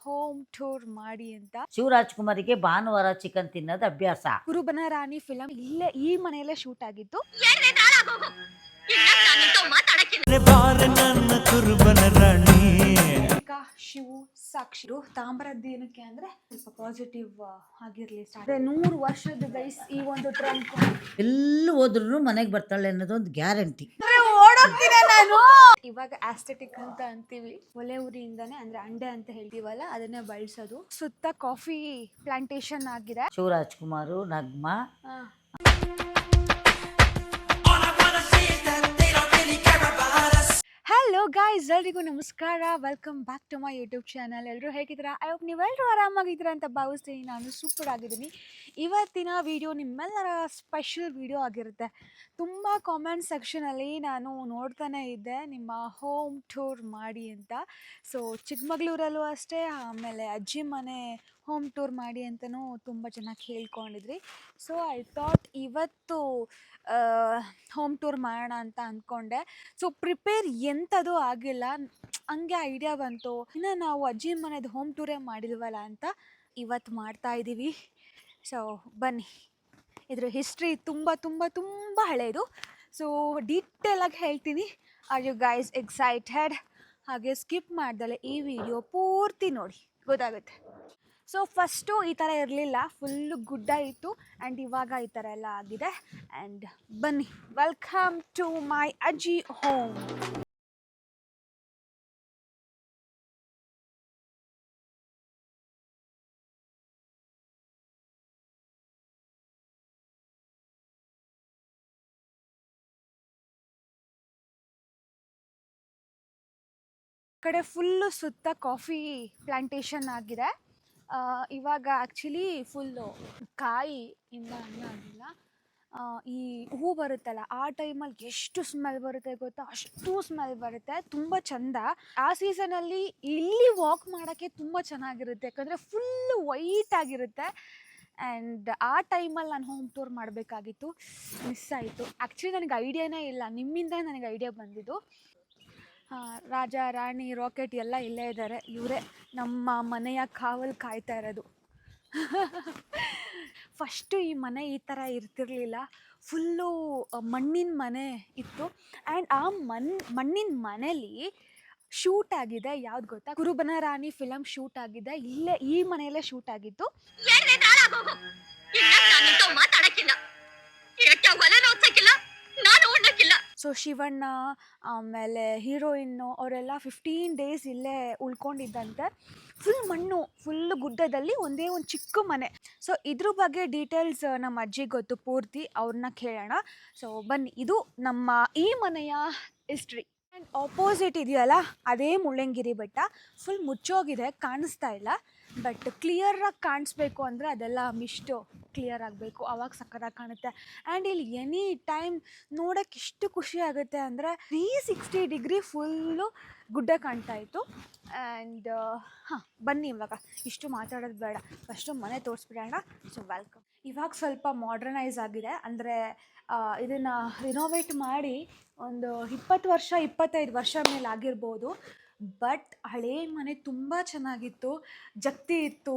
Home tour ಮಾಡಿ ಅಂತ. ಶಿವರಾಜ್‌ಕುಮಾರ್‌ಗೆ ಭಾನುವಾರ ಚಿಕನ್ ತಿನ್ನೋದು ಅಭ್ಯಾಸ. ಕುರುಬನ ರಾಣಿ ಫಿಲಂ ಇಲ್ಲೇ ಈ ಮನೆಯಲ್ಲೇ ಶೂಟ್ ಆಗಿತ್ತು. ಶಿವು ಸಾಕ್ಷಿ ತಾಮ್ರದ್ದು ಏನಕ್ಕೆ ಅಂದ್ರೆ ಸ್ವಲ್ಪ ಪಾಸಿಟಿವ್ ಆಗಿರ್ಲಿ. 100 ವರ್ಷದ ಗೈಸ್ ಈ ಒಂದು ಟ್ರೆಂಡ್. ಎಲ್ಲೂ ಹೋದ್ರೂ ಮನೆಗೆ ಬರ್ತಾಳೆ ಅನ್ನೋದೊಂದು ಗ್ಯಾರಂಟಿ. ಓಡೋಗ್ತೀನಿ ನಾನು. ಇವಾಗ ಆಸ್ಥೆಟಿಕ್ ಅಂತ ಅಂತೀವಿ, ಒಲೆ ಉರಿಯಿಂದಾನೆ ಅಂದ್ರೆ ಅಂಡೆ ಅಂತ ಹೇಳ್ತೀವಲ್ಲ ಅದನ್ನೇ ಬಳಸೋದು. ಸುತ್ತ ಕಾಫಿ ಪ್ಲಾಂಟೇಶನ್ ಆಗಿದೆ. ಶಿವರಾಜ್‌ಕುಮಾರ್, ನಗ್ಮಾ. ಹಲೋ ಗಾಯ್ಸ್, ಎಲ್ರಿಗೂ ನಮಸ್ಕಾರ. Welcome back to my YouTube channel. ಎಲ್ಲರೂ ಹೇಗಿದ್ದೀರಾ? ಐ ಹೋಪ್ ನೀವೆಲ್ಲರೂ ಆರಾಮಾಗಿದ್ದೀರಾ ಅಂತ ಭಾವಿಸ್ತೀನಿ. ನಾನು ಸೂಪರ್ ಆಗಿದ್ದೀನಿ. ಇವತ್ತಿನ ವಿಡಿಯೋ ನಿಮ್ಮೆಲ್ಲರ ಸ್ಪೆಷಲ್ ವಿಡಿಯೋ ಆಗಿರುತ್ತೆ. ತುಂಬ ಕಾಮೆಂಟ್ ಸೆಕ್ಷನಲ್ಲಿ ನಾನು ನೋಡ್ತಾನೆ ಇದ್ದೆ ನಿಮ್ಮ ಹೋಮ್ ಟೂರ್ ಮಾಡಿ ಅಂತ. ಸೊ ಚಿಕ್ಕಮಗಳೂರಲ್ಲೂ ಅಷ್ಟೇ, ಆಮೇಲೆ ಅಜ್ಜಿ ಮನೆ ಹೋಮ್ ಟೂರ್ ಮಾಡಿ ಅಂತಲೂ ತುಂಬ ಜನ ಕೇಳ್ಕೊಂಡಿದ್ರಿ. ಸೊ ಐ ಥಾಟ್ ಇವತ್ತು ಹೋಮ್ ಟೂರ್ ಮಾಡೋಣ ಅಂತ ಅಂದ್ಕೊಂಡೆ. ಸೊ ಪ್ರಿಪೇರ್ ಎಂಥದ್ದು ಆಗಿಲ್ಲ, ಹಂಗೆ ಐಡಿಯಾ ಬಂತು, ಇನ್ನು ನಾವು ಅಜ್ಜಿ ಮನೆದು ಹೋಮ್ ಟೂರೇ ಮಾಡಿಲ್ವಲ್ಲ ಅಂತ ಇವತ್ತು ಮಾಡ್ತಾ ಇದ್ದೀವಿ. ಸೊ ಬನ್ನಿ, ಇದ್ರ ಹಿಸ್ಟ್ರಿ ತುಂಬ ತುಂಬ ತುಂಬ ಹಳೆಯದು. ಸೊ ಡೀಟೇಲಾಗಿ ಹೇಳ್ತೀನಿ. Are you guys excited? ಹಾಗೆ ಸ್ಕಿಪ್ ಮಾಡ್ದಲೆ ಈ ವಿಡಿಯೋ ಪೂರ್ತಿ ನೋಡಿ, ಗೊತ್ತಾಗುತ್ತೆ. ಸೊ ಫಸ್ಟು ಈ ಥರ ಇರಲಿಲ್ಲ, ಫುಲ್ಲು ಗುಡ್ಡ ಇತ್ತು. ಆ್ಯಂಡ್ ಇವಾಗ ಈ ಥರ ಎಲ್ಲ ಆಗಿದೆ. ಆ್ಯಂಡ್ ಬನ್ನಿ, ವೆಲ್ಕಮ್ ಟು ಮೈ ಅಜ್ಜಿ ಹೋಮ್. ಕಡೆ ಫುಲ್ಲು ಸುತ್ತ ಕಾಫಿ ಪ್ಲಾಂಟೇಶನ್ ಆಗಿದೆ. ಇವಾಗ ಆ್ಯಕ್ಚುಲಿ ಫುಲ್ಲು ಕಾಯಿ ಇಂದ ಹಣ್ಣಾಗಿಲ್ಲ. ಈ ಹೂ ಬರುತ್ತಲ್ಲ ಆ ಟೈಮಲ್ಲಿ ಎಷ್ಟು ಸ್ಮೆಲ್ ಬರುತ್ತೆ ಗೊತ್ತಾ, ಅಷ್ಟು ಸ್ಮೆಲ್ ಬರುತ್ತೆ, ತುಂಬ ಚಂದ. ಆ ಸೀಸನಲ್ಲಿ ಇಲ್ಲಿ ವಾಕ್ ಮಾಡೋಕ್ಕೆ ತುಂಬ ಚೆನ್ನಾಗಿರುತ್ತೆ, ಯಾಕಂದರೆ ಫುಲ್ಲು ವೈಟ್ ಆಗಿರುತ್ತೆ. ಆ್ಯಂಡ್ ಆ ಟೈಮಲ್ಲಿ ನಾನು ಹೋಮ್ ಟೂರ್ ಮಾಡಬೇಕಾಗಿತ್ತು, ಮಿಸ್ ಆಯಿತು. ಆ್ಯಕ್ಚುಲಿ ನನಗೆ ಐಡಿಯಾನೇ ಇಲ್ಲ, ನಿಮ್ಮಿಂದ ನನಗೆ ಐಡಿಯಾ ಬಂದಿದ್ದು. ರಾಜ ರಾಣಿ ರಾಕೆಟ್ ಎಲ್ಲ ಇಲ್ಲೇ ಇದ್ದಾರೆ. ಇವರೇ ನಮ್ಮ ಮನೆಯ ಕಾವಲು ಕಾಯ್ತಾ ಇರೋದು. ಫಸ್ಟು ಈ ಮನೆ ಈ ಥರ ಇರ್ತಿರ್ಲಿಲ್ಲ, ಫುಲ್ಲು ಮಣ್ಣಿನ ಮನೆ ಇತ್ತು. ಆ್ಯಂಡ್ ಆ ಮಣ್ಣಿನ ಮನೇಲಿ ಶೂಟ್ ಆಗಿದೆ. ಯಾವ್ದು ಗೊತ್ತಾ? ಕುರುಬನ ರಾಣಿ ಫಿಲಮ್ ಶೂಟ್ ಆಗಿದೆ ಇಲ್ಲೇ ಈ ಮನೆಯಲ್ಲೇ ಶೂಟ್ ಆಗಿತ್ತು. ಸೊ ಶಿವಣ್ಣ ಆಮೇಲೆ ಹೀರೋಯಿನ್ನು ಅವರೆಲ್ಲ 15 days ಇಲ್ಲೇ ಉಳ್ಕೊಂಡಿದ್ದಂತೆ. ಫುಲ್ ಮಣ್ಣು, ಫುಲ್ ಗುಡ್ಡದಲ್ಲಿ ಒಂದೇ ಒಂದು ಚಿಕ್ಕ ಮನೆ. ಸೊ ಇದ್ರ ಬಗ್ಗೆ ಡೀಟೇಲ್ಸ್ ನಮ್ಮ ಅಜ್ಜಿಗೆ ಗೊತ್ತು ಪೂರ್ತಿ, ಅವ್ರನ್ನ ಕೇಳೋಣ. ಸೊ ಬನ್ನಿ, ಇದು ನಮ್ಮ ಈ ಮನೆಯ ಹಿಸ್ಟ್ರಿ. ಆ್ಯಂಡ್ ಆಪೋಸಿಟ್ ಇದೆಯಲ್ಲ ಅದೇ ಮುಳ್ಳಂಗಿರಿ ಬೆಟ್ಟ. ಫುಲ್ ಮುಚ್ಚೋಗಿದೆ, ಕಾಣಿಸ್ತಾ ಇಲ್ಲ. ಬಟ್ ಕ್ಲಿಯರಾಗಿ ಕಾಣಿಸ್ಬೇಕು ಅಂದರೆ ಅದೆಲ್ಲ ಮಿಸ್ಟು ಕ್ಲಿಯರ್ ಆಗಬೇಕು, ಆವಾಗ ಸಕ್ಕತ್ತಾಗಿ ಕಾಣುತ್ತೆ. ಆ್ಯಂಡ್ ಇಲ್ಲಿ ಎನಿ ಟೈಮ್ ನೋಡೋಕ್ಕೆ ಎಷ್ಟು ಖುಷಿ ಆಗುತ್ತೆ ಅಂದರೆ 360 ಡಿಗ್ರಿ ಫುಲ್ಲು ಗುಡ್ಡ ಕಾಣ್ತಾ ಇತ್ತು. ಆ್ಯಂಡ್ ಬನ್ನಿ, ಇವಾಗ ಇಷ್ಟು ಮಾತಾಡೋದು ಬೇಡ, ಫಸ್ಟು ಮನೆ ತೋರಿಸ್ಬಿಡೋಣ. So welcome. ಇವಾಗ ಸ್ವಲ್ಪ ಮಾಡ್ರನೈಸ್ ಆಗಿದೆ, ಅಂದರೆ ಇದನ್ನು ರಿನೋವೇಟ್ ಮಾಡಿ ಒಂದು 20 ವರ್ಷ 25 ವರ್ಷ ಮೇಲೆ ಆಗಿರ್ಬೋದು. ಬಟ್ ಹಳೇ ಮನೆ ತುಂಬ ಚೆನ್ನಾಗಿತ್ತು, ಜಗ್ತಿ ಇತ್ತು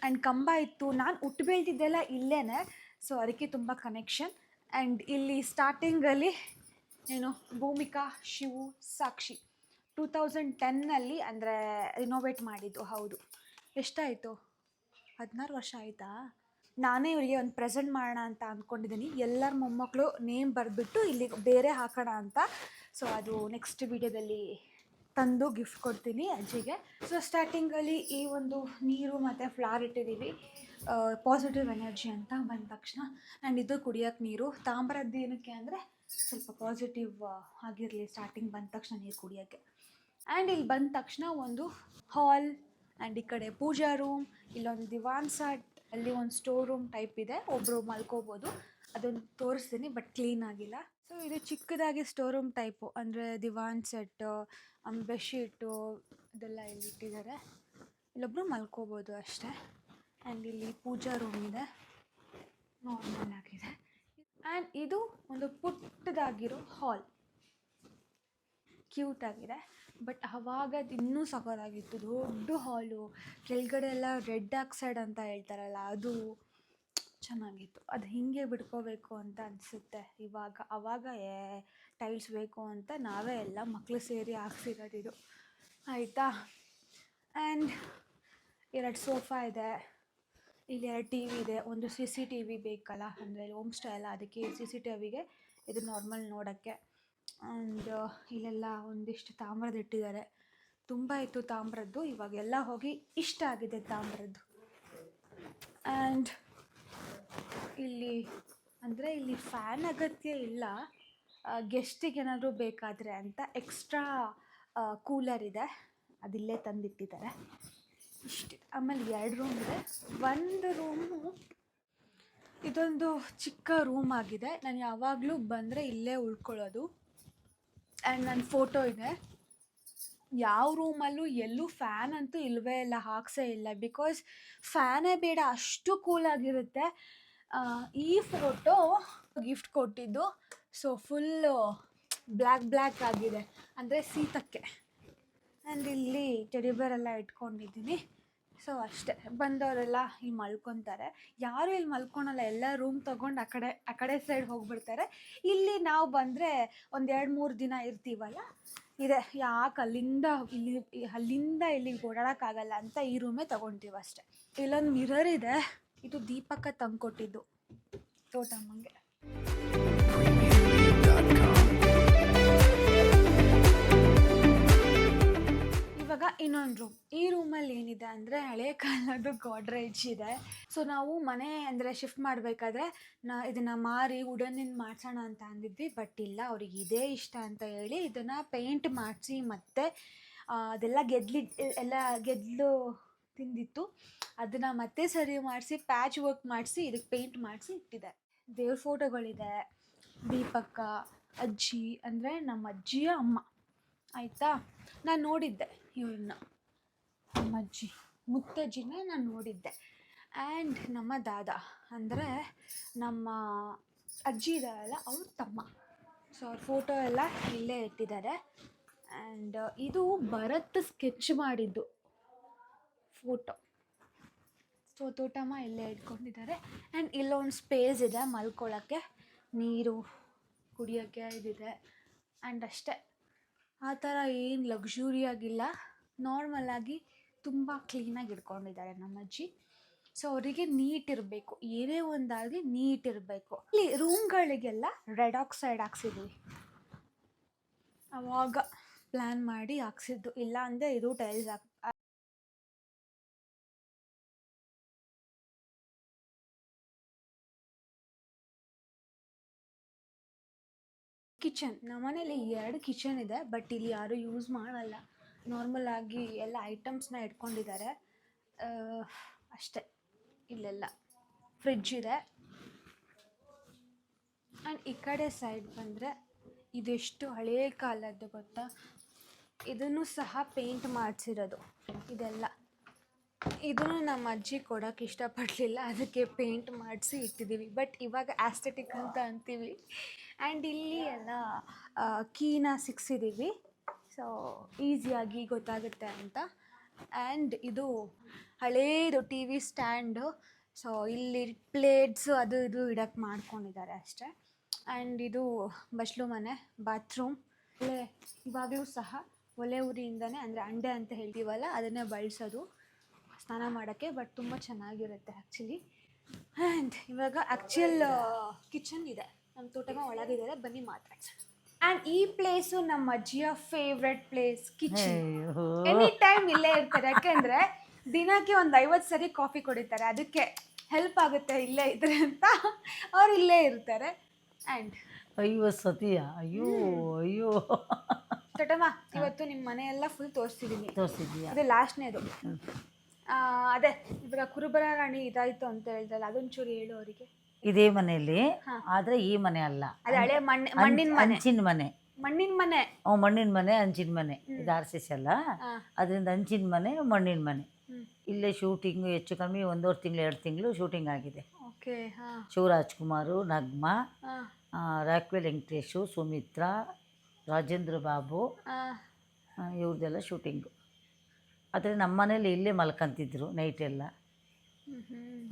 ಆ್ಯಂಡ್ ಕಂಬ ಇತ್ತು. ನಾನು ಹುಟ್ಟು ಬೆಳೆದಿದ್ದೆಲ್ಲ ಇಲ್ಲೇ, ಸೊ ಅದಕ್ಕೆ ತುಂಬ ಕನೆಕ್ಷನ್. ಆ್ಯಂಡ್ ಇಲ್ಲಿ ಸ್ಟಾರ್ಟಿಂಗಲ್ಲಿ ಏನು ಭೂಮಿಕಾ, ಶಿವು, ಸಾಕ್ಷಿ 2010 ಅಂದರೆ ರಿನೋವೇಟ್ ಮಾಡಿದ್ದು. ಹೌದು, ಎಷ್ಟಾಯಿತು? 16 ವರ್ಷ ಆಯಿತಾ? ನಾನೇ ಇವರಿಗೆ ಒಂದು ಪ್ರೆಸೆಂಟ್ ಮಾಡೋಣ ಅಂತ ಅಂದ್ಕೊಂಡಿದ್ದೀನಿ. ಎಲ್ಲರ ಮೊಮ್ಮಕ್ಕಳು ನೇಮ್ ಬರೆದ್ಬಿಟ್ಟು ಇಲ್ಲಿ ಬೇರೆ ಹಾಕೋಣ ಅಂತ. ಸೊ ಅದು ನೆಕ್ಸ್ಟ್ ವಿಡಿಯೋದಲ್ಲಿ ತಂದು ಗಿಫ್ಟ್ ಕೊಡ್ತೀನಿ ಅಜ್ಜಿಗೆ. ಸೊ ಸ್ಟಾರ್ಟಿಂಗಲ್ಲಿ ಈ ಒಂದು ನೀರು ಮತ್ತು ಫ್ಲವರ್ ಇಟ್ಟಿದ್ದೀವಿ, ಪಾಸಿಟಿವ್ ಎನರ್ಜಿ ಅಂತ ಬಂದ ತಕ್ಷಣ. ಆ್ಯಂಡ್ ಇದು ಕುಡಿಯೋಕ್ಕೆ ನೀರು. ತಾಮ್ರದ್ದು ಏನಕ್ಕೆ ಅಂದರೆ ಸ್ವಲ್ಪ ಪಾಸಿಟಿವ್ ಆಗಿರಲಿ ಸ್ಟಾರ್ಟಿಂಗ್ ಬಂದ ತಕ್ಷಣ ನೀರು ಕುಡಿಯೋಕ್ಕೆ. ಆ್ಯಂಡ್ ಇಲ್ಲಿ ಬಂದ ತಕ್ಷಣ ಒಂದು ಹಾಲ್, ಆ್ಯಂಡ್ ಈ ಕಡೆ ಪೂಜಾ ರೂಮ್, ಇಲ್ಲೊಂದು ದಿವಾನ್ ಸೆಟ್, ಅಲ್ಲಿ ಒಂದು ಸ್ಟೋರ್ ರೂಮ್ ಟೈಪ್ ಇದೆ, ಒಬ್ಬರು ಮಲ್ಕೋಬೋದು. ಅದನ್ನು ತೋರಿಸ್ತೀನಿ, ಬಟ್ ಕ್ಲೀನ್ ಆಗಿಲ್ಲ. ಸೊ ಇದು ಚಿಕ್ಕದಾಗಿ ಸ್ಟೋರ್ ರೂಮ್ ಟೈಪು, ಅಂದರೆ ದಿವಾನ್ ಸೆಟ್ಟು, ಬೆಡ್ಶೀಟು ಇದೆಲ್ಲ ಇಲ್ಲಿ ಇಟ್ಟಿದ್ದಾರೆ. ಇಲ್ಲೊಬ್ಬರು ಮಲ್ಕೋಬೋದು ಅಷ್ಟೇ. ಆ್ಯಂಡ್ ಇಲ್ಲಿ ಪೂಜಾ ರೂಮ್ ಇದೆ, ನಾರ್ಮಲ್ ಆಗಿದೆ. ಆ್ಯಂಡ್ ಇದು ಒಂದು ಪುಟ್ಟದಾಗಿರೋ ಹಾಲ್, ಕ್ಯೂಟ್ ಆಗಿದೆ. ಬಟ್ ಆವಾಗ ಅದು ಇನ್ನೂ ಸಖತ್ತಾಗಿತ್ತು. ದೊಡ್ಡ ಹಾಲು, ಕೆಳಗಡೆ ಎಲ್ಲ ರೆಡ್ ಆಕ್ಸೈಡ್ ಅಂತ ಹೇಳ್ತಾರಲ್ಲ ಅದು ಚೆನ್ನಾಗಿತ್ತು. ಅದು ಹೀಗೆ ಬಿಡ್ಕೋಬೇಕು ಅಂತ ಅನಿಸುತ್ತೆ ಇವಾಗ. ಆವಾಗ ಟೈಲ್ಸ್ ಬೇಕು ಅಂತ ನಾವೇ ಎಲ್ಲ ಮಕ್ಕಳು ಸೇರಿ ಹಾಕ್ಸಿರೋದಿದು ಆಯಿತಾ. ಆ್ಯಂಡ್ 2 ಸೋಫಾ ಇದೆ, ಇಲ್ಲಿ 2 ಟಿ ವಿ ಇದೆ. ಒಂದು CCTV ಬೇಕಲ್ಲ, ಅಂದರೆ ಹೋಮ್ ಸ್ಟೇ ಅಲ್ಲ, ಅದಕ್ಕೆ CCTVಗೆ ಇದು ನಾರ್ಮಲ್ ನೋಡೋಕ್ಕೆ. ಆ್ಯಂಡ್ ಇಲ್ಲೆಲ್ಲ ಒಂದಿಷ್ಟು ತಾಮ್ರದ್ದು ಇಟ್ಟಿದ್ದಾರೆ. ತುಂಬ ಇತ್ತು ತಾಮ್ರದ್ದು, ಇವಾಗೆಲ್ಲ ಹೋಗಿ ಇಷ್ಟ ಆಗಿದೆ ತಾಮ್ರದ್ದು. ಆ್ಯಂಡ್ ಇಲ್ಲಿ ಅಂದರೆ ಇಲ್ಲಿ ಫ್ಯಾನ್ ಅಗತ್ಯ ಇಲ್ಲ, ಗೆಸ್ಟಿಗೆ ಏನಾದರೂ ಬೇಕಾದರೆ ಅಂತ ಎಕ್ಸ್ಟ್ರಾ ಕೂಲರ್ ಇದೆ, ಅದಿಲ್ಲೇ ತಂದಿಟ್ಟಿದ್ದಾರೆ. ಇಷ್ಟಿದೆ. ಆಮೇಲೆ 2 ರೂಮ್ ಇದೆ. ಒಂದು ರೂಮು ಇದೊಂದು ಚಿಕ್ಕ ರೂಮ್ ಆಗಿದೆ. ನಾನು ಯಾವಾಗಲೂ ಬಂದರೆ ಇಲ್ಲೇ ಉಳ್ಕೊಳ್ಳೋದು. ಆ್ಯಂಡ್ ನನ್ನ ಫೋಟೋ ಇದೆ. ಯಾವ ರೂಮಲ್ಲೂ ಎಲ್ಲೂ ಫ್ಯಾನ್ ಅಂತೂ ಇಲ್ಲವೇ ಇಲ್ಲ, ಹಾಕ್ಸೇ ಇಲ್ಲ. ಬಿಕಾಸ್ ಫ್ಯಾನೇ ಬೇಡ, ಅಷ್ಟು ಕೂಲಾಗಿರುತ್ತೆ. ಈ ಫೋಟೋ ಗಿಫ್ಟ್ ಕೊಟ್ಟಿದ್ದು. ಸೊ ಫುಲ್ಲು ಬ್ಲ್ಯಾಕ್ ಆಗಿದೆ, ಅಂದರೆ ಶೀತಕ್ಕೆ. ಆ್ಯಂಡ್ ಇಲ್ಲಿ ಟೆಡಿಬೇರ್ ಎಲ್ಲ ಇಟ್ಕೊಂಡಿದ್ದೀನಿ. ಸೊ ಅಷ್ಟೇ, ಬಂದವರೆಲ್ಲ ಇಲ್ಲಿ ಮಲ್ಕೊತಾರೆ. ಯಾರು ಇಲ್ಲಿ ಮಲ್ಕೊಳಲ್ಲ, ಎಲ್ಲ ರೂಮ್ ತೊಗೊಂಡು ಆ ಕಡೆ ಸೈಡ್ ಹೋಗ್ಬಿಡ್ತಾರೆ. ಇಲ್ಲಿ ನಾವು ಬಂದರೆ ಒಂದು 2-3 ದಿನ ಇರ್ತೀವಲ್ಲ, ಇದೆ. ಯಾಕೆ ಅಲ್ಲಿಂದ ಇಲ್ಲಿಗೆ ಓಡಾಡೋಕ್ಕಾಗಲ್ಲ ಅಂತ ಈ ರೂಮೇ ತೊಗೊತೀವಿ ಅಷ್ಟೆ. ಇಲ್ಲೊಂದು ಮಿರರ್ ಇದೆ, ಇದು ದೀಪಕ್ಕ ತಂದುಕೊಟ್ಟಿದ್ದು ತೋಟಮ್ಮಂಗೆ. ಇವಾಗ ಇನ್ನೊಂದು ರೂಮ್. ಈ ರೂಮಲ್ಲಿ ಏನಿದೆ ಅಂದರೆ ಹಳೆ ಕಾಲದ ಗೋಡ್ರೇಜ್ ಇದೆ. ಸೊ ನಾವು ಮನೆ ಅಂದರೆ ಶಿಫ್ಟ್ ಮಾಡಬೇಕಾದ್ರೆ ಇದನ್ನು ಮಾರಿ ವುಡನ್ನಿಂದ ಮಾಡಿಸೋಣ ಅಂತ ಅಂದಿದ್ವಿ. ಬಟ್ ಇಲ್ಲ, ಅವ್ರಿಗೆ ಇದೇ ಇಷ್ಟ ಅಂತ ಹೇಳಿ ಇದನ್ನು ಪೇಂಟ್ ಮಾಡಿಸಿ, ಮತ್ತು ಅದೆಲ್ಲ ಗೆದ್ಲು ತಿಂದಿತ್ತು, ಅದನ್ನು ಮತ್ತೆ ಸರಿ ಮಾಡಿಸಿ ಪ್ಯಾಚ್ ವರ್ಕ್ ಮಾಡಿಸಿ ಇದಕ್ಕೆ ಪೇಂಟ್ ಮಾಡಿಸಿ ಇಟ್ಟಿದೆ. ದೇವ್ರ ಫೋಟೋಗಳಿದೆ. ದೀಪಕ್ಕ, ಅಜ್ಜಿ ಅಂದರೆ ನಮ್ಮ ಅಜ್ಜಿಯ ಅಮ್ಮ ಆಯಿತಾ. ನಾನು ನೋಡಿದ್ದೆ ಇವ್ರನ್ನ, ನಮ್ಮ ಅಜ್ಜಿ ಮುತ್ತಜ್ಜಿನೇ ನಾನು ನೋಡಿದ್ದೆ. ಆ್ಯಂಡ್ ನಮ್ಮ ದಾದಾ ಅಂದರೆ ನಮ್ಮ ಅಜ್ಜಿ ಇದ್ದಾರಲ್ಲ, ಅವ್ರ ತಮ್ಮ. ಸೊ ಅವ್ರ ಫೋಟೋ ಎಲ್ಲ ಇಲ್ಲೇ ಇಟ್ಟಿದ್ದಾರೆ. ಆ್ಯಂಡ್ ಇದು ಭರತ್ ಸ್ಕೆಚ್ ಮಾಡಿದ್ದು ಫೋಟೋ. ಸೊ ತೋಟಮ್ಮ ಇಲ್ಲೇ ಇಟ್ಕೊಂಡಿದ್ದಾರೆ. ಆ್ಯಂಡ್ ಇಲ್ಲೊಂದು ಸ್ಪೇಸ್ ಇದೆ ಮಲ್ಕೊಳ್ಳೋಕ್ಕೆ, ನೀರು ಕುಡಿಯೋಕ್ಕೆ ಇದಿದೆ. ಆ್ಯಂಡ್ ಅಷ್ಟೇ, ಆ ಥರ ಏನು ಲಕ್ಸುರಿಯಾಗಿಲ್ಲ, ನಾರ್ಮಲಾಗಿ ತುಂಬ ಕ್ಲೀನಾಗಿ ಇಟ್ಕೊಂಡಿದ್ದಾರೆ ನಮ್ಮ ಅಜ್ಜಿ. ಸೊ ಅವರಿಗೆ ನೀಟ್ ಇರಬೇಕು, ಏನೇ ಒಂದಾಗಲಿ ನೀಟ್ ಇರಬೇಕು. ಇಲ್ಲಿ ರೂಮ್ಗಳಿಗೆಲ್ಲ ರೆಡ್ ಆಕ್ಸೈಡ್ ಹಾಕ್ಸಿದ್ವಿ, ಆವಾಗ ಪ್ಲ್ಯಾನ್ ಮಾಡಿ ಹಾಕ್ಸಿದ್ದು. ಇಲ್ಲ ಅಂದರೆ ಇದು ಟೈಲ್ಸ್ ಕಿಚನ್. ನಮ್ಮನೇಲಿ 2 ಕಿಚನ್ ಇದೆ, ಬಟ್ ಇಲ್ಲಿ ಯಾರೂ ಯೂಸ್ ಮಾಡಲ್ಲ. ನಾರ್ಮಲಾಗಿ ಎಲ್ಲ ಐಟಮ್ಸ್ನ ಇಟ್ಕೊಂಡಿದ್ದಾರೆ ಅಷ್ಟೇ. ಇಲ್ಲೆಲ್ಲ ಫ್ರಿಡ್ಜ್ ಇದೆ. ಆ್ಯಂಡ್ ಈ ಕಡೆ ಸೈಡ್ ಬಂದರೆ ಇದೆಷ್ಟು ಹಳೇ ಕಾಲದ್ದು ಗೊತ್ತಾ, ಇದನ್ನು ಸಹ ಪೇಂಟ್ ಮಾಡಿಸಿರೋದು ಇದೆಲ್ಲ. ಇದನ್ನು ನಮ್ಮ ಅಜ್ಜಿ ಕೊಡೋಕ್ಕೆ ಇಷ್ಟಪಡಲಿಲ್ಲ, ಅದಕ್ಕೆ ಪೇಂಟ್ ಮಾಡಿಸಿ ಇಟ್ಟಿದ್ದೀವಿ. ಬಟ್ ಇವಾಗ ಆಸ್ಥೆಟಿಕ್ ಅಂತ ಅಂತೀವಿ. ಆ್ಯಂಡ್ ಇಲ್ಲಿ ಎಲ್ಲ ಕೀನ ಸಿಕ್ಸಿದ್ದೀವಿ, ಸೊ ಈಸಿಯಾಗಿ ಗೊತ್ತಾಗುತ್ತೆ ಅಂತ. ಆ್ಯಂಡ್ ಇದು ಹಳೇದು TV ಸ್ಟ್ಯಾಂಡು. ಸೊ ಇಲ್ಲಿ ಪ್ಲೇಟ್ಸು ಅದು ಇದು ಇಡೋಕ್ಕೆ ಮಾಡ್ಕೊಂಡಿದ್ದಾರೆ ಅಷ್ಟೇ. ಆ್ಯಂಡ್ ಇದು ಬಚ್ಲು ಮನೆ, ಬಾತ್ರೂಮ್. ಅಲ್ಲೇ ಇವಾಗಲೂ ಸಹ ಒಲೆ ಉರಿಯಿಂದನೇ, ಅಂದರೆ ಅಂಡೆ ಅಂತ ಹೇಳ್ತೀವಲ್ಲ, ಅದನ್ನೇ ಬಳಸೋದು ಸ್ನಾನ ಮಾಡೋಕ್ಕೆ. ಬಟ್ ತುಂಬ ಚೆನ್ನಾಗಿರುತ್ತೆ ಆ್ಯಕ್ಚುಲಿ. ಆ್ಯಂಡ್ ಇವಾಗ ಆ್ಯಕ್ಚುಯಲ್ ಕಿಚನ್ ಇದೆ, ನಮ್ಮ ತೋಟಮ್ಮ ಒಳಗಿದ್ದಾರೆ, ಬನ್ನಿ ಮಾತಾಡ್ಸೋಣ. ಆ್ಯಂಡ್ ಈ ಪ್ಲೇಸು ನಮ್ಮ ಅಜ್ಜಿಯ favourite place, kitchen. Any time ಇಲ್ಲೇ ಇರ್ತಾರೆ, ಯಾಕೆಂದರೆ ದಿನಕ್ಕೆ ಒಂದು 50 ಸರಿ ಕಾಫಿ ಕುಡಿತಾರೆ, ಅದಕ್ಕೆ ಹೆಲ್ಪ್ ಆಗುತ್ತೆ ಇಲ್ಲೇ ಇದ್ರೆ ಅಂತ ಅವ್ರು ಇಲ್ಲೇ ಇರ್ತಾರೆ. ಆ್ಯಂಡ್ ಅಯ್ಯೋ ಸತಿಯ, ಅಯ್ಯೋ ತೋಟಮ್ಮ, ಇವತ್ತು ನಿಮ್ಮ ಮನೆಯೆಲ್ಲ ಫುಲ್ ತೋರಿಸ್ತಿದ್ದೀನಿ. ತೋರಿಸಿದ್ಯಾ? ಅದೇ ಲಾಸ್ಟ್ನೇದು. ಅದೇ ಇವಾಗ ಕುರುಬರ ರಾಣಿ ಇದಾಯಿತು ಅಂತ ಹೇಳಿದ್ರಲ್ಲ, ಅದೊಂಚೂರು ಹೇಳು ಅವರಿಗೆ. ಇದೇ ಮನೆಯಲ್ಲಿ, ಆದರೆ ಈ ಮನೆ ಅಲ್ಲ, ಅದೇ ಹಳೆ ಮಣ್ಣಿನ ಮನೆ. ಹಂಚಿನ ಮನೆ. ಮಣ್ಣಿನ ಮನೆ. ಮಣ್ಣಿನ ಮನೆ, ಹಂಚಿನ ಮನೆ. ಇದು RCC ಅಲ್ಲ, ಅದರಿಂದ ಹಂಚಿನ ಮನೆ, ಮಣ್ಣಿನ ಮನೆ. ಇಲ್ಲೇ ಶೂಟಿಂಗು ಹೆಚ್ಚು ಕಮ್ಮಿ 1.5 ತಿಂಗಳು 2 ತಿಂಗಳು ಶೂಟಿಂಗ್ ಆಗಿದೆ. ಓಕೆ. ಶಿವರಾಜ್ಕುಮಾರು, ನಗ್ಮಾ, ರಾಕ್ವೆಲ್ ವೆಂಕಟೇಶು, ಸುಮಿತ್ರಾ, ರಾಜೇಂದ್ರ ಬಾಬು, ಇವ್ರದ್ದೆಲ್ಲ ಶೂಟಿಂಗು. ಆದರೆ ನಮ್ಮ ಮನೇಲಿ ಇಲ್ಲೇ ಮಲ್ಕೊಂತಿದ್ರು ನೈಟೆಲ್ಲ,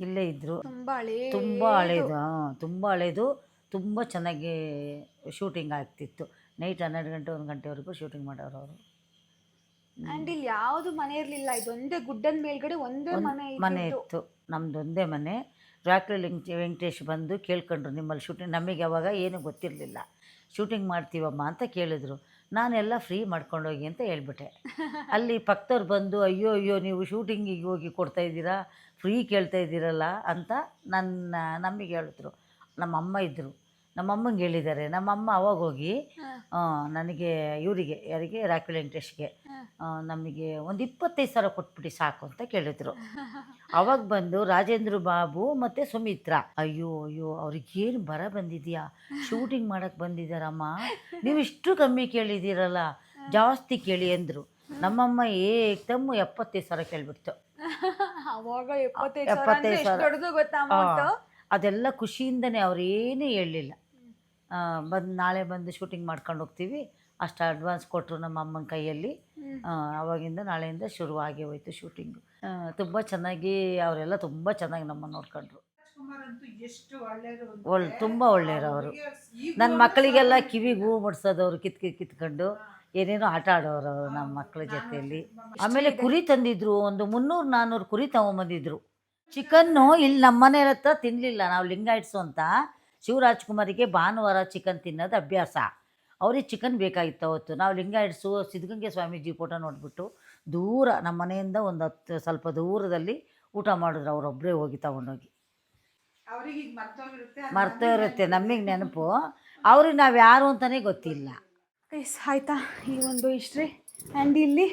ಇಲ್ಲೇ ಇದ್ದರು. ತುಂಬ ಹಳೇ ತುಂಬ ಹಳೇದು, ತುಂಬ ಹಳೇದು, ತುಂಬ ಚೆನ್ನಾಗಿ ಶೂಟಿಂಗ್ ಆಗ್ತಿತ್ತು. ನೈಟ್ 12 ಗಂಟೆ 1 ಗಂಟೆವರೆಗೂ ಶೂಟಿಂಗ್ ಮಾಡೋರು ಅವರು. ಆ್ಯಂಡ್ ಇಲ್ಲಿ ಯಾವುದು ಮನೆ ಇರಲಿಲ್ಲ, ಇದೊಂದೇ ಗುಡ್ಡದ ಮೇಲ್ಗಡೆ ಒಂದೇ ಮನೆ ಇತ್ತು. ನಮ್ಮದೊಂದೇ ಮನೆ. ರಾಕ್ಲಲ್ಲಿ ವೆಂಕಟೇಶ್ ಬಂದು ಕೇಳ್ಕೊಂಡ್ರು, ನಿಮ್ಮಲ್ಲಿ ಶೂಟಿಂಗ್, ನಮಗೆ ಅವಾಗ ಏನೂ ಗೊತ್ತಿರಲಿಲ್ಲ. ಶೂಟಿಂಗ್ ಮಾಡ್ತೀವಮ್ಮ ಅಂತ ಕೇಳಿದ್ರು. ನಾನೆಲ್ಲ ಫ್ರೀ ಮಾಡ್ಕೊಂಡೋಗಿ ಅಂತ ಹೇಳ್ಬಿಟ್ಟೆ. ಅಲ್ಲಿ ಪಕ್ಕದವ್ರು ಬಂದು ಅಯ್ಯೋ ಅಯ್ಯೋ ನೀವು ಶೂಟಿಂಗಿಗೆ ಹೋಗಿ ಕೊಡ್ತಾಯಿದ್ದೀರಾ, ಫ್ರೀ ಕೇಳ್ತಾ ಇದ್ದೀರಲ್ಲ ಅಂತ ನಮಗೆ ಹೇಳಿದ್ರು. ನಮ್ಮಮ್ಮ ಇದ್ದರು, ನಮ್ಮಮ್ಮಂಗೆ ಹೇಳಿದ್ದಾರೆ. ನಮ್ಮಮ್ಮ ಅವಾಗ ಹೋಗಿ ನನಗೆ ಇವರಿಗೆ ಯಾರಿಗೆ ರಾಕಿ ವೆಂಕಟೇಶ್ಗೆ ನಮಗೆ ಒಂದು 25,000 ಕೊಟ್ಬಿಟ್ಟು ಸಾಕು ಅಂತ ಕೇಳಿದ್ರು. ಅವಾಗ ಬಂದು ರಾಜೇಂದ್ರ ಬಾಬು ಮತ್ತು ಸುಮಿತ್ರಾ, ಅಯ್ಯೋ ಅಯ್ಯೋ ಅವ್ರಿಗೇನು ಬರ ಬಂದಿದೆಯಾ, ಶೂಟಿಂಗ್ ಮಾಡೋಕ್ಕೆ ಬಂದಿದ್ದಾರಮ್ಮ, ನೀವು ಇಷ್ಟು ಕಮ್ಮಿ ಕೇಳಿದ್ದೀರಲ್ಲ, ಜಾಸ್ತಿ ಕೇಳಿ ಅಂದರು. ನಮ್ಮಮ್ಮ ಏಕ್ದಮ್ 75,000 ಕೇಳಿಬಿಡ್ತು. ಅವಾಗ 75,000 ಗೊತ್ತಾ ಅಮೌಂಟ್. ಅದೆಲ್ಲ ಖುಷಿಯಿಂದನೇ, ಅವರೇನೂ ಹೇಳಲಿಲ್ಲ. ನಾಳೆ ಬಂದು ಶೂಟಿಂಗ್ ಮಾಡ್ಕೊಂಡು ಹೋಗ್ತೀವಿ ಅಷ್ಟು ಅಡ್ವಾನ್ಸ್ ಕೊಟ್ಟರು ನಮ್ಮ ಅಮ್ಮನ ಕೈಯಲ್ಲಿ. ಆವಾಗಿಂದ ನಾಳೆಯಿಂದ ಶುರುವಾಗಿ ಹೋಯ್ತು ಶೂಟಿಂಗು. ತುಂಬ ಚೆನ್ನಾಗಿ ಅವರೆಲ್ಲ ತುಂಬ ಚೆನ್ನಾಗಿ ನಮ್ಮನ್ನು ನೋಡ್ಕೊಂಡ್ರು. ತುಂಬ ಒಳ್ಳೆಯವರು ಅವರು. ನನ್ನ ಮಕ್ಕಳಿಗೆಲ್ಲ ಕಿವಿಗೆ ಹೂ ಮುಡ್ಸೋದವ್ರು, ಕಿತ್ಕೊಂಡು ಏನೇನೋ ಆಟ ಆಡೋರು ಅವರು ನಮ್ಮ ಮಕ್ಕಳ ಜೊತೆಯಲ್ಲಿ. ಆಮೇಲೆ ಕುರಿ ತಂದಿದ್ರು, ಒಂದು 300-400 ಕುರಿ ತಗೊಂಬಂದಿದ್ರು. ಚಿಕನ್ನು ಇಲ್ಲಿ ನಮ್ಮ ಮನೆಯವ್ರ ಹತ್ರ ತಿನ್ನಲಿಲ್ಲ. ನಾವು ಲಿಂಗಾಯಿಟ್ಸು ಅಂತ ಶಿವರಾಜ್ಕುಮಾರಿಗೆ ಭಾನುವಾರ ಚಿಕನ್ ತಿನ್ನೋದು ಅಭ್ಯಾಸ. ಅವ್ರಿಗೆ ಚಿಕನ್ ಬೇಕಾಗಿತ್ತು ಅವತ್ತು. ನಾವು ಲಿಂಗಾಯಿಟ್ಸು ಸಿದ್ಧಗಂಗೆ ಸ್ವಾಮೀಜಿ ಫೋಟೋ ನೋಡಿಬಿಟ್ಟು ದೂರ ನಮ್ಮ ಮನೆಯಿಂದ ಒಂದು 10 ಸ್ವಲ್ಪ ದೂರದಲ್ಲಿ ಊಟ ಮಾಡಿದ್ರು. ಅವರೊಬ್ಬರೇ ಹೋಗಿ ತಗೊಂಡೋಗಿ. ಮರ್ತೋಗಿರುತ್ತೆ, ನಮಗೆ ನೆನಪು, ಅವ್ರಿಗೆ ನಾವು ಯಾರು ಅಂತಲೇ ಗೊತ್ತಿಲ್ಲ. ಆಯಿತಾ ಈ ಒಂದು ಹಿಸ್ಟ್ರಿ. ಆ್ಯಂಡ್ ಇಲ್ಲಿ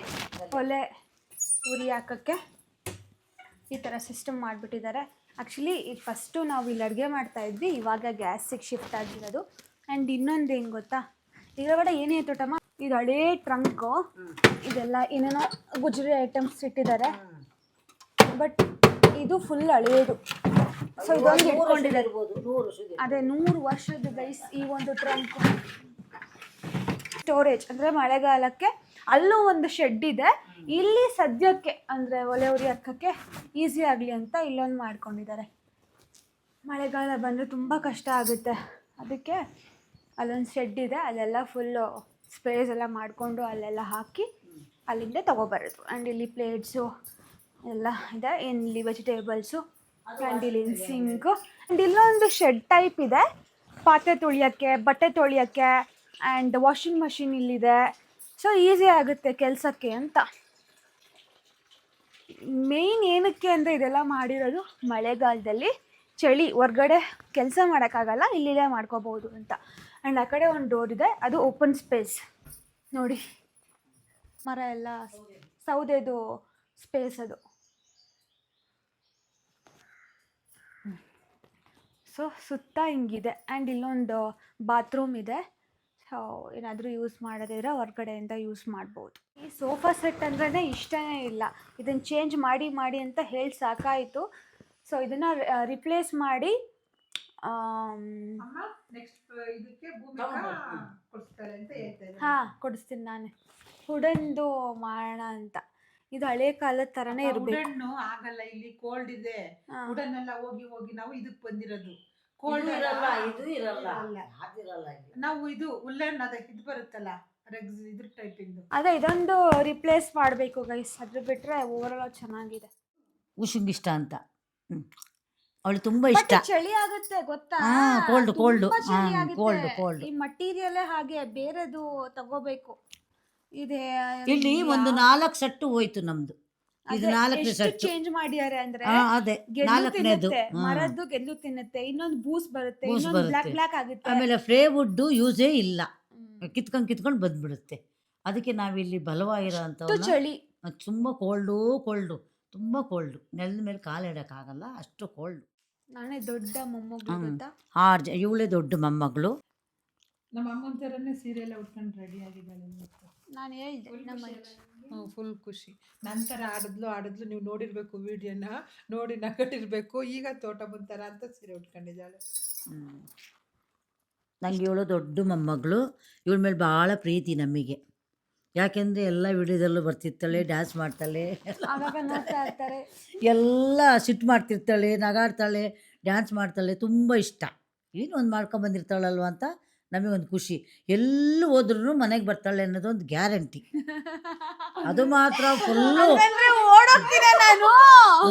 ಒಲೆ ಉರಿ ಹಾಕೋಕ್ಕೆ ಈ ಥರ ಸಿಸ್ಟಮ್ ಮಾಡಿಬಿಟ್ಟಿದ್ದಾರೆ. ಆ್ಯಕ್ಚುಲಿ ಈಗ ಫಸ್ಟು ನಾವು ಇಲ್ಲಿ ಅಡುಗೆ ಮಾಡ್ತಾಯಿದ್ವಿ, ಇವಾಗ ಗ್ಯಾಸಿಗೆ ಶಿಫ್ಟ್ ಆಗಿರೋದು. ಆ್ಯಂಡ್ ಇನ್ನೊಂದು ಏನು ಗೊತ್ತಾ, ಇದರೊಳಗಡೆ ಏನೇ ತೋಟಮ್ಮ, ಇದು ಹಳೇ ಟ್ರಂಕು, ಇದೆಲ್ಲ ಏನೇನೋ ಗುಜರಿ ಐಟಮ್ಸ್ ಇಟ್ಟಿದ್ದಾರೆ. ಬಟ್ ಇದು ಫುಲ್ ಹಳೇದು. ಸೊ ಇದೊಂದು ಇಟ್ಕೊಂಡಿದ್ದಾರೆ, ಅದೇ 100 ವರ್ಷದ ಗೈಸ್ ಈ ಒಂದು ಟ್ರಂಕು. ಸ್ಟೋರೇಜ್ ಅಂದರೆ ಮಳೆಗಾಲಕ್ಕೆ ಅಲ್ಲೂ ಒಂದು ಶೆಡ್ ಇದೆ. ಇಲ್ಲಿ ಸದ್ಯಕ್ಕೆ ಅಂದರೆ ಒಲೆ ಉರಿ ಹಾಕೋಕ್ಕೆ ಈಸಿ ಆಗಲಿ ಅಂತ ಇಲ್ಲೊಂದು ಮಾಡ್ಕೊಂಡಿದ್ದಾರೆ. ಮಳೆಗಾಲ ಬಂದರೆ ತುಂಬ ಕಷ್ಟ ಆಗುತ್ತೆ, ಅದಕ್ಕೆ ಅಲ್ಲೊಂದು ಶೆಡ್ ಇದೆ. ಅಲ್ಲೆಲ್ಲ ಫುಲ್ಲು ಸ್ಪ್ರೇಸ್ ಎಲ್ಲ ಮಾಡಿಕೊಂಡು ಅಲ್ಲೆಲ್ಲ ಹಾಕಿ ಅಲ್ಲಿಂದ ತೊಗೊಬರೋದು. ಆ್ಯಂಡ್ ಇಲ್ಲಿ ಪ್ಲೇಟ್ಸು ಎಲ್ಲ ಇದೆ, ಇಲ್ಲಿ ವೆಜಿಟೇಬಲ್ಸು, ಆ್ಯಂಡ್ ಇಲ್ಲಿ ಸಿಂಕು. ಆ್ಯಂಡ್ ಇಲ್ಲೊಂದು ಶೆಡ್ ಟೈಪ್ ಇದೆ, ಪಾತ್ರೆ ತೊಳಿಯೋಕ್ಕೆ, ಬಟ್ಟೆ ತೊಳಿಯೋಕ್ಕೆ, ಆ್ಯಂಡ್ ವಾಷಿಂಗ್ ಮಷಿನ್ ಇಲ್ಲಿದೆ. ಸೊ ಈಸಿ ಆಗುತ್ತೆ ಕೆಲಸಕ್ಕೆ ಅಂತ. ಮೇಯ್ನ್ ಏನಕ್ಕೆ ಅಂದರೆ ಇದೆಲ್ಲ ಮಾಡಿರೋದು ಮಳೆಗಾಲದಲ್ಲಿ ಚಳಿ, ಹೊರ್ಗಡೆ ಕೆಲಸ ಮಾಡೋಕ್ಕಾಗಲ್ಲ, ಇಲ್ಲಿದೆ ಮಾಡ್ಕೋಬೋದು ಅಂತ. ಆ್ಯಂಡ್ ಆ ಕಡೆ ಒಂದು ಡೋರ್ ಇದೆ, ಅದು ಓಪನ್ ಸ್ಪೇಸ್ ನೋಡಿ, ಮರ ಎಲ್ಲ ಸೌದೆದು ಸ್ಪೇಸ್ ಅದು. ಸೊ ಸುತ್ತ ಹಿಂಗಿದೆ. ಆ್ಯಂಡ್ ಇಲ್ಲೊಂದು ಬಾತ್ರೂಮ್ ಇದೆ. ಸೊ ಏನಾದರೂ ಯೂಸ್ ಮಾಡೋದಿದ್ರೆ ಹೊರಗಡೆಯಿಂದ ಯೂಸ್ ಮಾಡ್ಬೋದು. ಈ ಸೋಫಾ ಸೆಟ್ ಅಂದ್ರೇ ಇಷ್ಟನೇ ಇಲ್ಲ, ಇದನ್ನು ಚೇಂಜ್ ಮಾಡಿ ಮಾಡಿ ಅಂತ ಹೇಳಿ ಸಾಕಾಯಿತು. ಸೊ ಇದನ್ನು ರಿಪ್ಲೇಸ್ ಮಾಡಿ ಹಾಂ ಕೊಡಿಸ್ತೀನಿ ನಾನೇ. ವುಡನ್ದು ಮಾಡೋಣ ಅಂತ. ಇದು ಹಳೆ ಕಾಲದ ಥರನೇ ಇರಬೇಕು. ಆಗಲ್ಲ, ಇಲ್ಲಿ ಕೋಲ್ಡ್ ಇದೆ. ವುಡನ್ ಎಲ್ಲ ಹೋಗಿ ಹೋಗಿ ನಾವು ಇದಕ್ಕೆ ಬಂದಿರೋದು. ಕೋಲ್ಡ್ ಇರಲ್ಲ, ಇದು ಇರಲ್ಲ, ನಾವು ಇದು ಉಲ್ಲನ್ ಅದಕ್ಕೆ ಇದು ಬರುತ್ತಲ್ಲ ಇದ್ರ ಟೈಪಿಂದು, ಅದೇ ಇದೊಂದು ರಿಪ್ಲೇಸ್ ಮಾಡಬೇಕು ಗೈಸ್. ಅದ್ರ ಬಿಟ್ಟರೆ ಓವರಾಲ್ ಚೆನ್ನಾಗಿದೆ. ಉಷುಂಗ್ ಇಷ್ಟ ಅಂತ, ಅವಳು ತುಂಬ ಇಷ್ಟ. ಚಳಿ ಆಗುತ್ತೆ ಗೊತ್ತಾ, ಕೋಲ್ಡ್ ಕೋಲ್ಡ್ ಕೋಲ್ಡ್ ಕೋಲ್ಡ್. ಈ ಮಟೀರಿಯಲ್ ಹಾಗೆ ಬೇರೆದು ತಗೋಬೇಕು. ಇದೆ ಇಲ್ಲಿ ಒಂದು 4 ಸೆಟ್ಟು ಹೋಯ್ತು ನಮ್ದು. ಇದು 4ನೇ ಸೆಟ್ ಚೇಂಜ್ ಮಾಡಿದ್ದಾರೆ ಅಂದ್ರೆ ಅದೇ ಗೆಲ್ಲು ತಿನ್ನುತ್ತೆ, ಮರದ್ದು ಗೆಲ್ಲು ತಿನ್ನುತ್ತೆ, ಇನ್ನೊಂದು ಬೂಸ್ ಬರುತ್ತೆ, ಇನ್ನೊಂದು ಬ್ಲಾಕ್ ಬ್ಲಾಕ್ ಆಗುತ್ತೆ. ಆಮೇಲೆ ಫ್ಲೇ ವುಡ್ ಯೂಸೇ ಇಲ್ಲ, ಕಿತ್ಕೊಂಡು ಬಂದ್ಬಿಡುತ್ತೆ. ಅದಕ್ಕೆ ನಾವಿಲ್ಲಿ ಬಲವಾಗಿರೋ ಅಂತ ಚಳಿ, ತುಂಬ ಕೋಲ್ಡು, ತುಂಬ ಕೋಲ್ಡು, ನೆಲದ ಮೇಲೆ ಕಾಲು ಇಡೋಕ್ಕಾಗಲ್ಲ, ಅಷ್ಟು ಕೋಲ್ಡು. ನಾನೇ ದೊಡ್ಡ ಮೊಮ್ಮಗಳು ಗೊತ್ತಾ, ಇವಳೇ ದೊಡ್ಡ ಮೊಮ್ಮಗಳು. ನಮ್ಮ ಅಮ್ಮನ ಥರನೇ ಸೀರೆ ಎಲ್ಲ ಉಟ್ಕೊಂಡು ರೆಡಿ ಆಗಿದ್ದಾಳೆ. ನಾನು ಹೇಳ್ದೆ ನಮ್ಮ ಫುಲ್ ಖುಷಿ. ನಂತರ ಆಡಿದ್ಲು ನೀವು ನೋಡಿರ್ಬೇಕು, ವಿಡಿಯೋನ ನೋಡಿ ನಗಟ್ಟಿರ್ಬೇಕು. ಈಗ ತೋಟ ಬಂತಾರ ಅಂತ ಸೀರೆ ಉಟ್ಕೊಂಡಿದ್ದಾಳೆ. ನನಗೆ ಇವಳು ದೊಡ್ಡ ಮೊಮ್ಮಗಳು, ಇವಳ ಮೇಲೆ ಭಾಳ ಪ್ರೀತಿ ನಮಗೆ. ಯಾಕೆಂದರೆ ಎಲ್ಲ ವಿಡಿಯೋದಲ್ಲೂ ಬರ್ತಿರ್ತಾಳೆ, ಡ್ಯಾನ್ಸ್ ಮಾಡ್ತಾಳೆ, ಆಗಾಗ ನೋಡ್ತಾ ಇರ್ತಾರೆ. ಎಲ್ಲ ಸಿಟ್ಟು ಮಾಡ್ತಿರ್ತಾಳೆ, ನಗಾಡ್ತಾಳೆ, ಡ್ಯಾನ್ಸ್ ಮಾಡ್ತಾಳೆ, ತುಂಬ ಇಷ್ಟ. ಏನು ಒಂದು ಮಾಡ್ಕೊಂಬಂದಿರ್ತಾಳಲ್ವ ಅಂತ ನಮಗೊಂದು ಖುಷಿ. ಎಲ್ಲೂ ಹೋದ್ರೂ ಮನೆಗೆ ಬರ್ತಾಳೆ ಅನ್ನೋದೊಂದು ಗ್ಯಾರಂಟಿ. ಅದು ಮಾತ್ರ ಫುಲ್ಲು ಹಂಗಂದ್ರೆ ಓಡೋಗ್ತೀನಿ ನಾನು.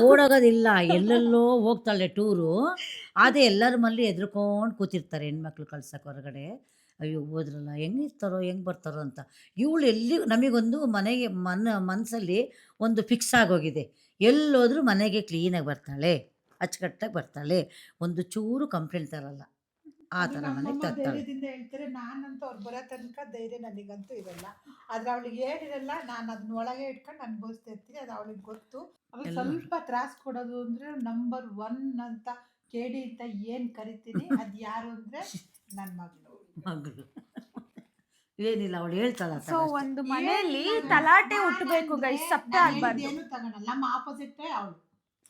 ಓಡೋಗೋದಿಲ್ಲ, ಎಲ್ಲೆಲ್ಲೋ ಹೋಗ್ತಾಳೆ ಟೂರು. ಅದೇ ಎಲ್ಲರ ಮಲ್ಲಿ ಎದ್ರುಕೊಂಡು ಕೂತಿರ್ತಾರೆ ಹೆಣ್ಮಕ್ಳು ಕಳ್ಸಕ್ಕೆ ಹೊರಗಡೆ. ಅಯ್ಯೋ ಹೋದ್ರಲ್ಲ ಹೆಂಗಿರ್ತಾರೋ ಹೆಂಗೆ ಬರ್ತಾರೋ ಅಂತ. ಇವಳು ಎಲ್ಲಿ ನಮಗೊಂದು ಮನೆಗೆ ಮನಸ್ಸಲ್ಲಿ ಒಂದು ಫಿಕ್ಸ್ ಆಗೋಗಿದೆ, ಎಲ್ಲೋದ್ರೂ ಮನೆಗೆ ಕ್ಲೀನಾಗಿ ಬರ್ತಾಳೆ, ಅಚ್ಚುಕಟ್ಟಾಗಿ ಬರ್ತಾಳೆ, ಒಂದು ಚೂರು ಕಂಪ್ಲೇಂಟ್ ತರಲ್ಲ, ಆ ಥರ ಮನೆಗೆ ನಮ್ಮಮ್ಮ ತರ್ತಾಳೆ. ಧೈರ್ಯದಿಂದ ಹೇಳ್ತಾರೆ, ನಾನಂತೂ ಅವ್ರು ಬರೋ ತನಕ ಧೈರ್ಯ ನನಗಂತೂ ಇರಲ್ಲ. ಆದ್ರೆ ಅವಳಿಗೆ ಏನಿರಲ್ಲ, ನಾನು ಅದನ್ನ ಒಳಗೆ ಇಟ್ಕೊಂಡು ಅನುಭವಿಸ್ತಾ ಇರ್ತೀನಿ. ಅದು ಅವಳಿಗೆ ಗೊತ್ತು. ಅವಳಿಗೆ ಎಲ್ಲ. ಸ್ವಲ್ಪ ತ್ರಾಸು ಕೊಡೋದು ಅಂದ್ರೆ ನಂಬರ್ 1 ಅಂತ ಕೇಳಿ ಅಂತ ಏನು ಕರಿತೀನಿ, ಅದು ಯಾರು ಅಂದ್ರೆ ನನ್ನ ಮಗಳು. ಮಗಳು ಏನಿಲ್ಲ, ಅವಳು ಹೇಳ್ತಾಳ ಆ ಥರ ಸೊ ಅಷ್ಟೇ. ಒಂದು ಮನೆಯಲ್ಲಿ ಏನು ತಲಾಟೆ ನಾನು ಹುಟ್ಟಬೇಕು ಅಂದ್ರೆ ಗೈಸ್, ಸಪ್ಪೆ ನಾನು ಆಗ್ಬಾರ್ದು. ಹೇಳಿದ್ದೇನು ತಗೊಳಲ್ಲ, ನಮ್ಮ ಆಪೋಸಿಟ್ ಅವಳು.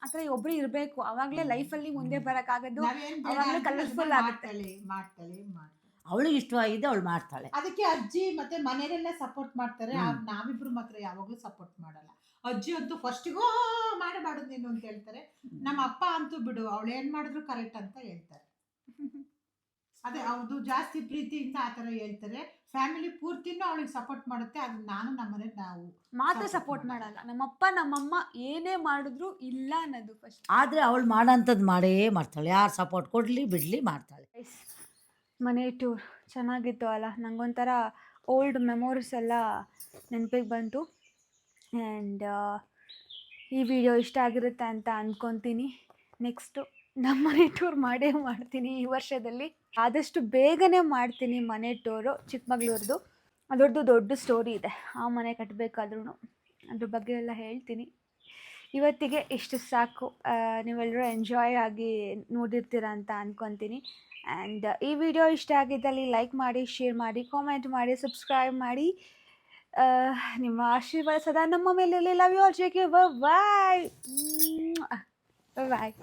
ಆತರ ಒಬ್ರು ಇರ್ಬೇಕು, ಅವಾಗ್ಲೇ ಲೈಫಲ್ಲಿ ಮುಂದೆ ಬರಕ್ಕಾಗದು. ನಾವೇನ್ ಬೇಡ ಅವಾಗ್ಲೇ ಅಂದ್ರೆ colourful ಅದನ್ನ ಆಗುತ್ತೆ. ಮಾಡ್ತಾಳೆ. ಅವಳಿಗೆ ಇಷ್ಟವಾಗಿದೆ, ಅವಳು ಮಾಡ್ತಾಳೆ. ಅದಕ್ಕೆ ಅಜ್ಜಿ ಮತ್ತೆ ಮನೆಯಲ್ಲೆಲ್ಲ ಸಪೋರ್ಟ್ ಮಾಡ್ತಾರೆ. ನಾವಿಬ್ರು ಮಾತ್ರ ಯಾವಾಗ್ಲೂ ಸಪೋರ್ಟ್ ಮಾಡಲ್ಲ. ಅಜ್ಜಿ ಅಂತೂ ಫಸ್ಟಿಗೂ ಮಾಡಬಾರ್ದು ನೀನು ಅಂತ ಹೇಳ್ತಾರೆ. ನಮ್ಮ ಅಪ್ಪ ಅಂತೂ ಬಿಡು, ಅವಳು ಏನ್ ಮಾಡಿದ್ರು ಕರೆಕ್ಟ್ ಅಂತ ಹೇಳ್ತಾರೆ. ಅದೇ ಅವ್ರದ್ದು ಜಾಸ್ತಿ ಪ್ರೀತಿಯಿಂದ ಆ ಥರ ಹೇಳ್ತಾರೆ. ಫ್ಯಾಮಿಲಿ ಪೂರ್ತಿನೂ ಅವಳಿಗೆ ಸಪೋರ್ಟ್ ಮಾಡುತ್ತೆ. ಅದು ನಾನು ನಮ್ಮನೆ ನಾವು ಮಾತ್ರ support ಸಪೋರ್ಟ್ ಮಾಡಲ್ಲ. ನಮ್ಮಪ್ಪ ನಮ್ಮಮ್ಮ ಏನೇ ಮಾಡಿದ್ರು ಇಲ್ಲ ಅನ್ನೋದು ಫಸ್ಟ್. ಆದರೆ ಅವಳು ಮಾಡೋಂಥದ್ದು ಮಾಡೇ ಮಾಡ್ತಾಳೆ, ಯಾರು ಸಪೋರ್ಟ್ ಕೊಡಲಿ ಬಿಡಲಿ ಮಾಡ್ತಾಳೆ. ಮನೆ ಟೂರ್ ಚೆನ್ನಾಗಿತ್ತು ಅಲ್ಲ, ನಂಗೊಂಥರ ಓಲ್ಡ್ ಮೆಮೊರೀಸ್ ಎಲ್ಲ ನೆನಪಿಗೆ ಬಂತು. ಆ್ಯಂಡ್ ಈ ವಿಡಿಯೋ ಇಷ್ಟ ಆಗಿರುತ್ತೆ ಅಂತ ಅಂದ್ಕೊತೀನಿ. ನೆಕ್ಸ್ಟು ನಮ್ಮ ಮನೆ ಟೂರ್ ಮಾಡೇ ಮಾಡ್ತೀನಿ ಈ ವರ್ಷದಲ್ಲಿ. ಆದಷ್ಟು ಬೇಗನೆ ಮಾಡ್ತೀನಿ ಮನೆ ಟೂರು. ಚಿಕ್ಕಮಗಳೂರ್ದು ಅದರದ್ದು ದೊಡ್ಡ ಸ್ಟೋರಿ ಇದೆ, ಆ ಮನೆ ಕಟ್ಟಬೇಕಾದ್ರೂ ಅದ್ರ ಬಗ್ಗೆ ಎಲ್ಲ ಹೇಳ್ತೀನಿ. ಇವತ್ತಿಗೆ ಇಷ್ಟು ಸಾಕು. ನೀವೆಲ್ಲರೂ ಎಂಜಾಯ್ ಆಗಿ ನೋಡಿರ್ತೀರ ಅಂತ ಅಂದ್ಕೊತೀನಿ. ಆ್ಯಂಡ್ ಈ ವಿಡಿಯೋ ಇಷ್ಟ ಆಗಿದ್ದಲ್ಲಿ ಲೈಕ್ ಮಾಡಿ, ಶೇರ್ ಮಾಡಿ, ಕಾಮೆಂಟ್ ಮಾಡಿ, ಸಬ್ಸ್ಕ್ರೈಬ್ ಮಾಡಿ. ನಿಮ್ಮ ಆಶೀರ್ವಾದ ಸದಾ ನಮ್ಮ ಮೇಲೆ. Love you all. J K. Bye bye.